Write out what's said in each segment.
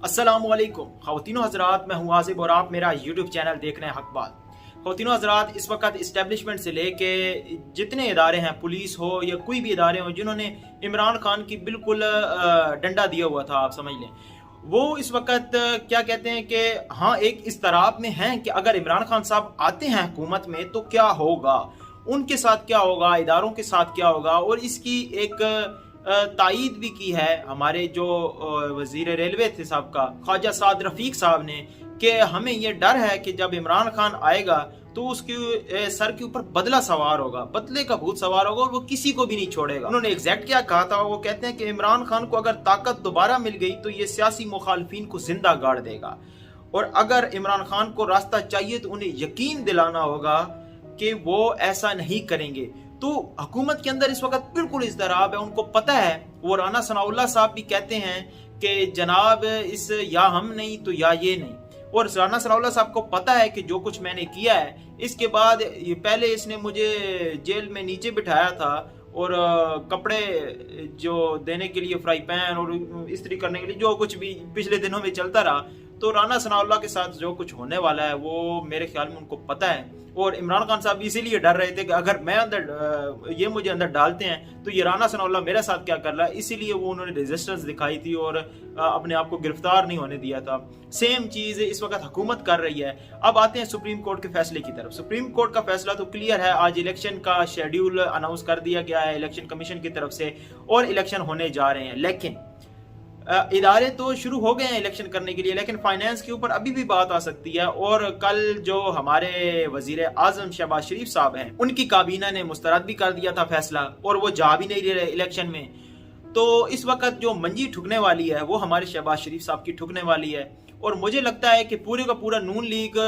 अस्सलामुअलैकुम ख़वातीनो हज़रात, मैं हूँ आज़िब और आप मेरा यूट्यूब चैनल देख रहे हैं हक बात। ख़वातीनो हज़रात, इस वक्त इस्टेब्लिशमेंट से लेके जितने इदारे हैं, पुलिस हो या कोई भी इदारे हो जिन्होंने इमरान खान की बिल्कुल डंडा दिया हुआ था, आप समझ लें, वो इस वक्त क्या कहते हैं कि हाँ एक इस तराब में हैं कि अगर इमरान खान साहब आते हैं हुकूमत में तो क्या होगा, उनके साथ क्या होगा, इदारों के साथ क्या होगा। और इसकी एक तायीद भी की है हमारे जो वजीर रेलवे थे साहब का, ख्वाजा साद रफीक साहब ने, कि हमें ये डर है कि जब इमरान खान आएगा तो उसके सर के ऊपर बदला सवार होगा, बदले का भूत सवार होगा और वो किसी को भी नहीं छोड़ेगा। उन्होंने एग्जैक्ट क्या कहा था, वो कहते हैं कि इमरान खान को अगर ताकत दोबारा मिल गई तो ये सियासी मुखालफिन को जिंदा गाड़ देगा, और अगर इमरान खान को रास्ता चाहिए तो उन्हें यकीन दिलाना होगा कि वो ऐसा नहीं करेंगे। तो हुकूमत के अंदर इस वक्त बिल्कुल इज़्तिराब है, उनको पता है। वो राना सनाउल्लाह साहब भी कहते हैं कि जनाब इस या हम नहीं तो या ये नहीं, और राना सनाउल्लाह साहब को पता है कि जो कुछ मैंने किया है, इसके बाद पहले इसने मुझे जेल में नीचे बिठाया था और कपड़े जो देने के लिए, फ्राई पैन और इस्त्री करने के लिए जो कुछ भी पिछले दिनों में चलता रहा, तो राना सनाउल्लाह के साथ जो कुछ होने वाला है वो मेरे ख्याल में उनको पता है। और इमरान खान साहब इसीलिए डर रहे थे कि अगर मैं अंदर ये मुझे अंदर डालते हैं तो ये राना सनाउल्लाह मेरे साथ क्या कर रहा है, इसीलिए वो उन्होंने रेजिस्टेंस दिखाई थी और अपने आप को गिरफ्तार नहीं होने दिया था। सेम चीज़ इस वक्त हुकूमत कर रही है। अब आते हैं सुप्रीम कोर्ट के फैसले की तरफ। सुप्रीम कोर्ट का फैसला तो क्लियर है, आज इलेक्शन का शेड्यूल अनाउंस कर दिया गया है इलेक्शन कमीशन की तरफ से और इलेक्शन होने जा रहे हैं। लेकिन इदारे तो शुरू हो गए हैं इलेक्शन करने के लिए, लेकिन फाइनेंस के ऊपर अभी भी बात आ सकती है। और कल जो हमारे वजीर आजम शहबाज शरीफ साहब हैं, उनकी काबीना ने मुस्तरद भी कर दिया था फैसला, और वो जा भी नहीं रहे इलेक्शन में। तो इस वक्त जो मंजी ठुकने वाली है वो हमारे शहबाज शरीफ साहब की ठुकने वाली है। और मुझे लगता है कि पूरे का पूरा नून लीग,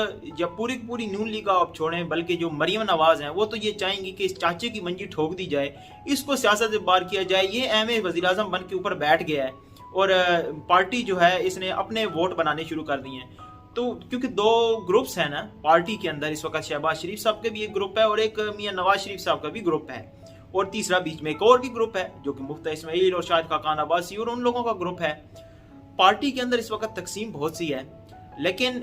या पूरी पूरी नून लीग का आप छोड़ें, बल्कि जो मरियम नवाज हैं वो तो ये चाहेंगी कि इस चाचे की मंजी ठोक दी जाए, इसको सियासत से बाहर किया जाए। ये अहम वजीर आजम बन के ऊपर बैठ गया है और पार्टी जो है इसने अपने वोट बनाने शुरू कर दिए हैं। तो क्योंकि दो ग्रुप्स हैं ना पार्टी के अंदर इस वक्त, शहबाज शरीफ साहब का भी एक ग्रुप है और एक मियां नवाज शरीफ साहब का भी ग्रुप है, और तीसरा बीच में एक और भी ग्रुप है जो कि मुफ्ती इस्माइल और शाहिद खाकान अब्बासी और उन लोगों का ग्रुप है। पार्टी के अंदर इस वक्त तकसीम बहुत सी है, लेकिन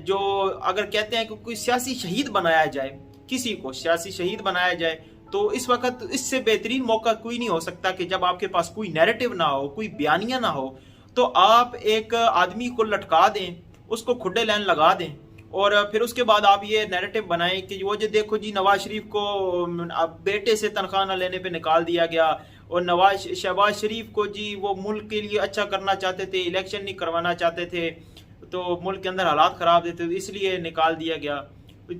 जो अगर कहते हैं कि कोई सियासी शहीद बनाया जाए, किसी को सियासी शहीद बनाया जाए, तो इस वक्त इससे बेहतरीन मौका कोई नहीं हो सकता कि जब आपके पास कोई नैरेटिव ना हो, कोई बयानिया ना हो, तो आप एक आदमी को लटका दें, उसको खुड्डे लाइन लगा दें, और फिर उसके बाद आप ये नैरेटिव बनाएं कि वो जो देखो जी नवाज शरीफ को बेटे से तनख्वाह न लेने पे निकाल दिया गया, और शहबाज शरीफ को जी वो मुल्क के लिए अच्छा करना चाहते थे, इलेक्शन नहीं करवाना चाहते थे, तो मुल्क के अंदर हालात ख़राब थे तो इसलिए निकाल दिया गया।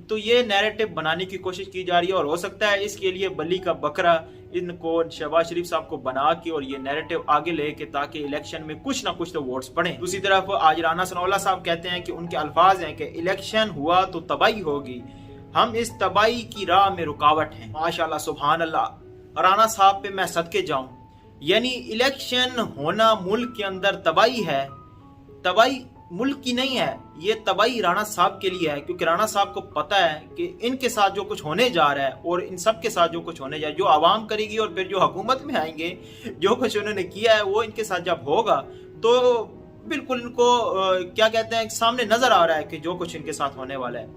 तो ये नैरेटिव बनाने की कोशिश की जा रही है, और हो सकता है इसके लिए बली का बकरा इनको शहबाज शरीफ साहब को बना के और ये नैरेटिव आगे लेके, ताकि इलेक्शन में कुछ ना कुछ तो वोट्स पड़े। दूसरी तरफ आज राना सनाउल्लाह साहब कहते हैं कि उनके अल्फाज हैं कि इलेक्शन हुआ तो तबाही होगी, हम इस तबाही की राह में रुकावट हैं। माशाल्लाह सुभान अल्लाह, राना साहब पे मैं सदके जाऊं। यानी इलेक्शन होना मुल्क के अंदर तबाही है, तबाही मुल्क की नहीं है, ये तबाही राना साहब के लिए है, क्योंकि राना साहब को पता है कि इनके साथ जो कुछ होने जा रहा है और इन सब के साथ जो कुछ होने जा रहा है, जो आवाम करेगी और फिर जो हुकूमत में आएंगे, जो कुछ उन्होंने किया है वो इनके साथ जब होगा तो बिल्कुल इनको क्या कहते हैं सामने नजर आ रहा है कि जो कुछ इनके साथ होने वाला है।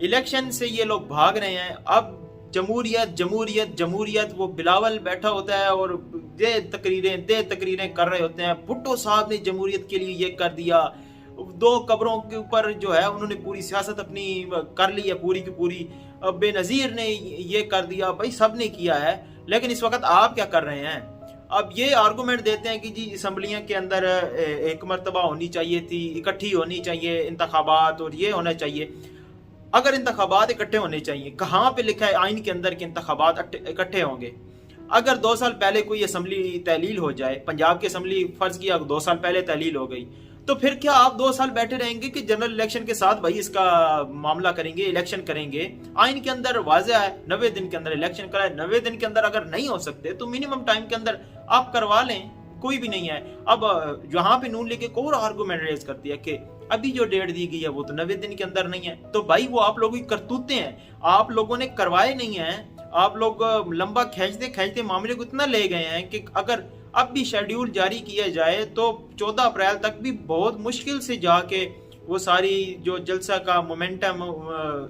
इलेक्शन से ये लोग भाग रहे हैं। अब जमहूरियत जमहूरियत जमहूरियत, वो बिलावल बैठा होता है और दे तकरीरें कर रहे होते हैं। भुट्टो साहब ने जमहूरियत के लिए ये कर दिया, दो कब्रों के ऊपर जो है उन्होंने पूरी सियासत अपनी कर ली है पूरी की पूरी। बेनज़ीर ने ये कर दिया, भाई सब ने किया है, लेकिन इस वक्त आप क्या कर रहे हैं? अब ये आर्गूमेंट देते हैं कि जी असम्बलियाँ के अंदर एक मरतबा होनी चाहिए थी, इकट्ठी होनी चाहिए इंतखाबात, और ये होना चाहिए। अगर इंतखाबात इकट्ठे होने चाहिए, कहाँ पे लिखा है आइन के अंदर कि इंतखाबात इकट्ठे होंगे? अगर 2 साल पहले कोई असम्बली तहलील हो जाए, पंजाब की असम्बली फर्ज किया 2 साल पहले तहलील हो गई, तो फिर क्या आप 2 साल बैठे रहेंगे कि जनरल इलेक्शन के साथ भाई इसका मामला करेंगे, इलेक्शन करेंगे? आइन के अंदर वाज़ेह है 90 दिन के अंदर इलेक्शन कराए। 90 दिन के अंदर अगर नहीं हो सकते तो मिनिमम टाइम के अंदर आप करवा लें, कोई भी नहीं है। अब यहाँ पे नून लेके कोई आर्गूमेंट रेज करती है कि अभी जो डेट दी गई है वो तो 90 दिन के अंदर नहीं है, तो भाई वो आप लोगों की करतूतें हैं, आप लोगों ने करवाए नहीं है। आप लोग लंबा खींचते खींचते मामले को इतना ले गए हैं कि अगर अब भी शेड्यूल जारी किया जाए तो 14 अप्रैल तक भी बहुत मुश्किल से जाके वो सारी जो जलसा का मोमेंटम,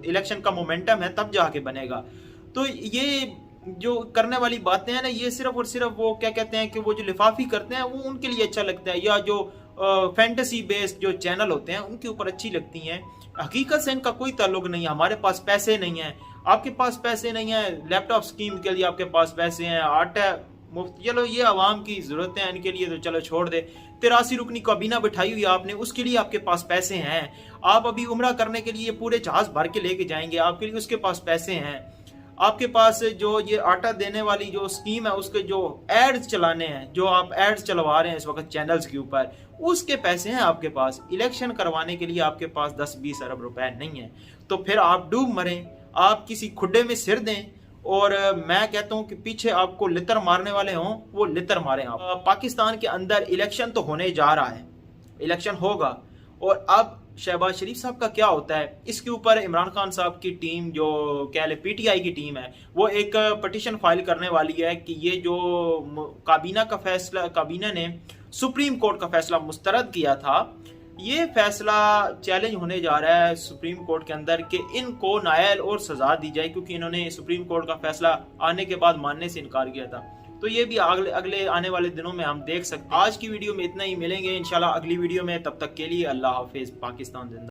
इलेक्शन का मोमेंटम है, तब जाके बनेगा। तो ये जो करने वाली बातें हैं ना, ये सिर्फ और सिर्फ वो क्या कहते हैं कि वो जो लिफाफी करते हैं वो उनके लिए अच्छा लगता है, या जो फैंटेसी बेस्ड जो चैनल होते हैं उनके ऊपर अच्छी लगती हैं। हकीकत से इनका कोई ताल्लुक नहीं है। हमारे पास पैसे नहीं है, आपके पास पैसे नहीं है, लैपटॉप स्कीम के लिए आपके पास पैसे हैं, आटा मुफ्त, चलो ये आवाम की जरूरतें हैं, इनके लिए तो चलो छोड़ दे। 83 रुकनी काबीना बिठाई हुई आपने, उसके लिए आपके पास पैसे हैं। आप अभी उम्रा करने के लिए पूरे जहाज भर के लेके जाएंगे, आपके लिए उसके पास पैसे हैं। आपके पास जो ये आटा देने वाली जो स्कीम है, उसके जो एड्स चलाने हैं, जो आप एड्स चलवा रहे हैं इस वक्त चैनल्स के ऊपर, उसके पैसे हैं आपके पास। इलेक्शन करवाने के लिए आपके पास 10-20 अरब रुपए नहीं है, तो फिर आप डूब मरें, आप किसी खुड्डे में सिर दें, और मैं कहता हूं कि पीछे आपको लितर मारने वाले हों वो लितर मारें आप। पाकिस्तान के अंदर इलेक्शन तो होने जा रहा है, इलेक्शन होगा, और अब शहबाज शरीफ साहब का क्या होता है, इसके ऊपर इमरान खान साहब की टीम, जो कह ले पीटीआई की टीम है, वो एक पटिशन फाइल करने वाली है कि ये जो काबीना ने सुप्रीम कोर्ट का फैसला मुस्तरद किया था, ये फैसला चैलेंज होने जा रहा है सुप्रीम कोर्ट के अंदर कि इनको नायल और सजा दी जाए, क्योंकि इन्होंने सुप्रीम कोर्ट का फैसला आने के बाद मानने से इनकार किया था। तो ये भी अगले आने वाले दिनों में हम देख सकते हैं। आज की वीडियो में इतना ही, मिलेंगे इंशाल्लाह अगली वीडियो में, तब तक के लिए अल्लाह हाफिज। पाकिस्तान जिंदा।